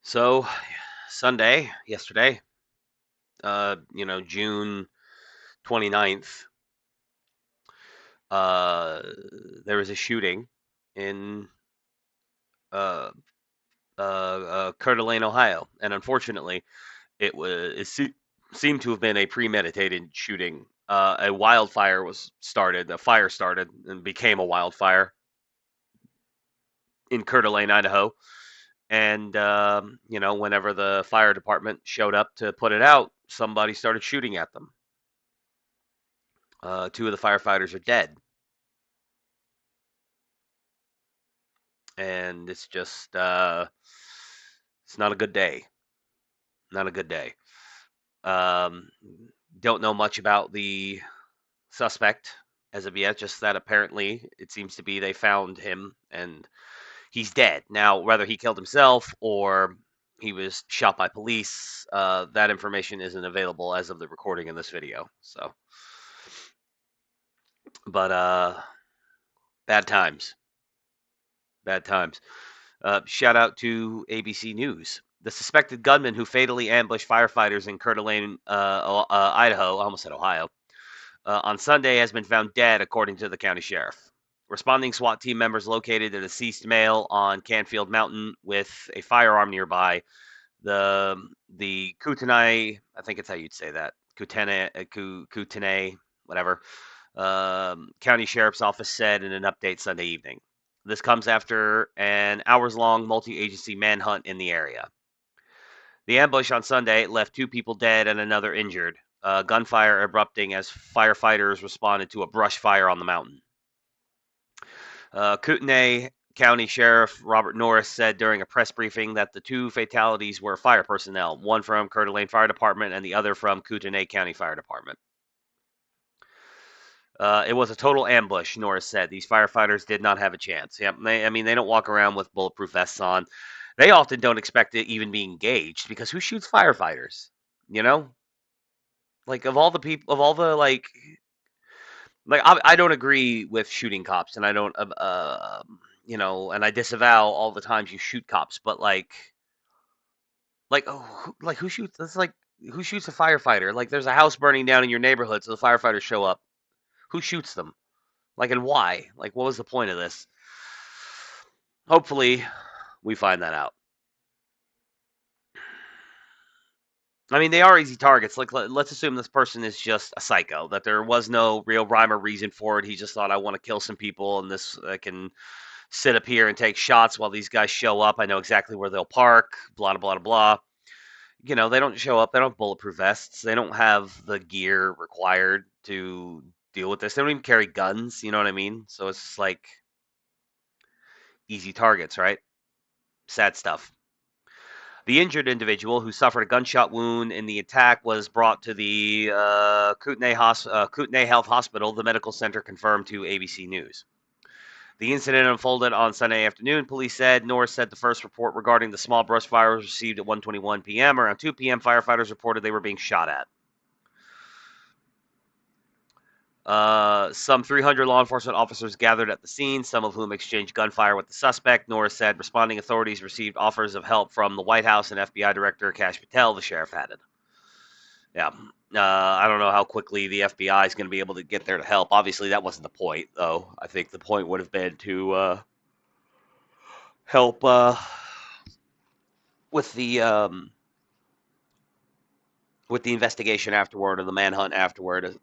So, Sunday, yesterday, June 29th, uh, there was a shooting in uh, Coeur d'Alene, Ohio, and unfortunately, it seemed to have been a premeditated shooting. A fire started and became a wildfire in Coeur d'Alene, Idaho. And whenever the fire department showed up to put it out, somebody started shooting at them. Two of the firefighters are dead, and it's not a good day. Not a good day. Um, don't know much about the suspect as of yet. Just that apparently it seems to be they found him and he's dead. Now, whether he killed himself or he was shot by police, that information isn't available as of the recording in this video. So, but bad times. Bad times. Shout out to ABC News. The suspected gunman who fatally ambushed firefighters in Coeur d'Alene, Idaho, I almost said Ohio, on Sunday has been found dead, according to the county sheriff. Responding SWAT team members located a deceased male on Canfield Mountain with a firearm nearby. The Kootenai, I think it's how you'd say that, Kootenai, whatever, County Sheriff's Office said in an update Sunday evening. This comes after an hours long multi agency manhunt in the area. The ambush on Sunday left two people dead and another injured, gunfire erupting as firefighters responded to a brush fire on the mountain. Kootenai County Sheriff Robert Norris said during a press briefing that the two fatalities were fire personnel, one from Coeur d'Alene Fire Department and the other from Kootenai County Fire Department. It was a total ambush, Norris said. These firefighters did not have a chance. Yeah, they don't walk around with bulletproof vests on. They often don't expect to even be engaged because who shoots firefighters? You know, like of all the people, of all the I don't agree with shooting cops, and I don't, and I disavow all the times you shoot cops. But who shoots? That's like who shoots a firefighter? Like there's a house burning down in your neighborhood, so the firefighters show up. Who shoots them? Like, and why? Like, what was the point of this? Hopefully, we find that out. I mean, they are easy targets. Like, let's assume this person is just a psycho, that there was no real rhyme or reason for it. He just thought, I want to kill some people, and this I can sit up here and take shots while these guys show up. I know exactly where they'll park, blah, blah, blah, blah. They don't show up. They don't have bulletproof vests. They don't have the gear required to deal with this. They don't even carry guns. You know what I mean? So it's like easy targets, right? Sad stuff. The injured individual, who suffered a gunshot wound in the attack, was brought to the Kootenai Health Hospital, the medical center confirmed to ABC News. The incident unfolded on Sunday afternoon, police said. Norris said the first report regarding the small brush fire was received at 1:21 p.m. Around 2 p.m., firefighters reported they were being shot at. Some 300 law enforcement officers gathered at the scene, some of whom exchanged gunfire with the suspect. Norris said responding authorities received offers of help from the White House and FBI Director Kash Patel, the sheriff added. Yeah. I don't know how quickly the FBI is going to be able to get there to help. Obviously, that wasn't the point, though. I think the point would have been to help with the investigation afterward or the manhunt afterward.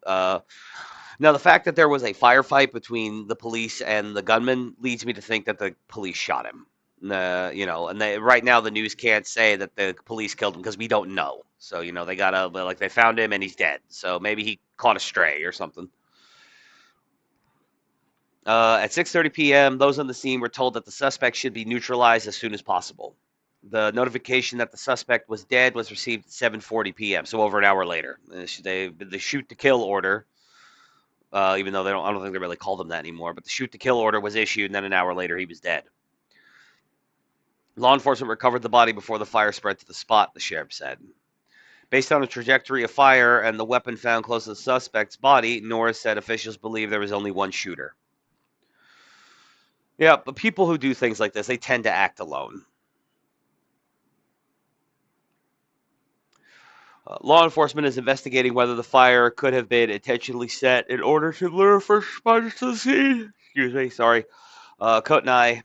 Now, the fact that there was a firefight between the police and the gunman leads me to think that the police shot him. Right now the news can't say that the police killed him because we don't know. So they gotta they found him and he's dead. So maybe he caught a stray or something. At 6:30 p.m., those on the scene were told that the suspect should be neutralized as soon as possible. The notification that the suspect was dead was received at 7:40 p.m., so over an hour later. The shoot to kill order, even though I don't think they really call them that anymore, but the shoot to kill order was issued, and then an hour later he was dead. Law enforcement recovered the body before the fire spread to the spot, the sheriff said. Based on the trajectory of fire and the weapon found close to the suspect's body, Norris said officials believe there was only one shooter. Yeah, but people who do things like this, they tend to act alone. Law enforcement is investigating whether the fire could have been intentionally set in order to lure first responders to the scene. Excuse me, sorry. Kootenai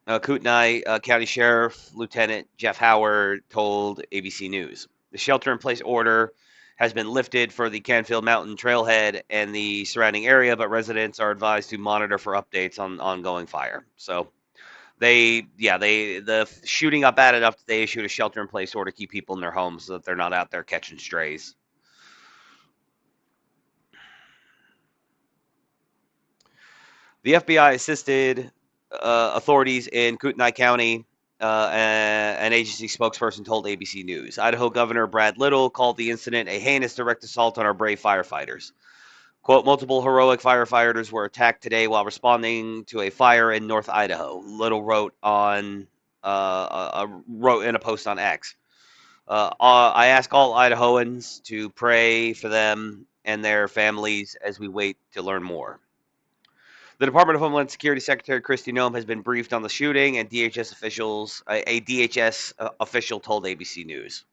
County Sheriff Lieutenant Jeff Howard told ABC News the shelter-in-place order has been lifted for the Canfield Mountain Trailhead and the surrounding area, but residents are advised to monitor for updates on ongoing fire. So the shooting got bad enough that they issued a shelter-in-place order to keep people in their homes so that they're not out there catching strays. The FBI assisted authorities in Kootenai County. An agency spokesperson told ABC News. Idaho Governor Brad Little called the incident a heinous direct assault on our brave firefighters. Quote, multiple heroic firefighters were attacked today while responding to a fire in North Idaho. Little wrote in a post on X. I ask all Idahoans to pray for them and their families as we wait to learn more. The Department of Homeland Security Secretary Kristi Noem has been briefed on the shooting, and a DHS official told ABC News.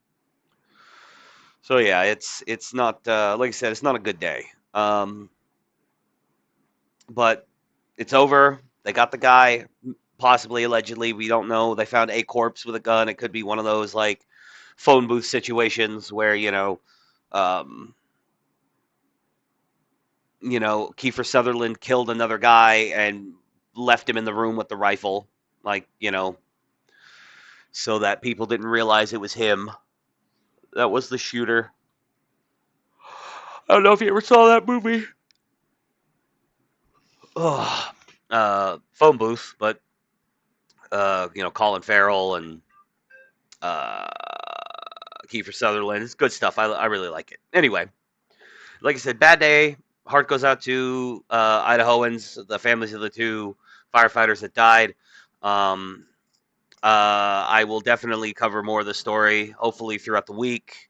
So yeah, it's not like I said, it's not a good day. But it's over. They got the guy, possibly allegedly. We don't know. They found a corpse with a gun. It could be one of those like phone booth situations where um, Kiefer Sutherland killed another guy and left him in the room with the rifle, like so that people didn't realize it was him that was the shooter. I don't know if you ever saw that movie. Ugh. Phone booth, but Colin Farrell and uh, Kiefer Sutherland. It's good stuff. I really like it. Anyway, like I said, bad day. Heart goes out to Idahoans, the families of the two firefighters that died. Um, I will definitely cover more of the story, hopefully throughout the week.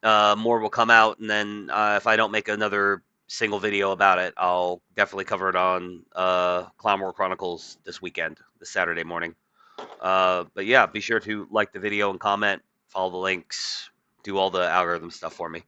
More will come out, and then if I don't make another single video about it, I'll definitely cover it on Clown War Chronicles this weekend, this Saturday morning. But yeah, be sure to like the video and comment, follow the links, do all the algorithm stuff for me.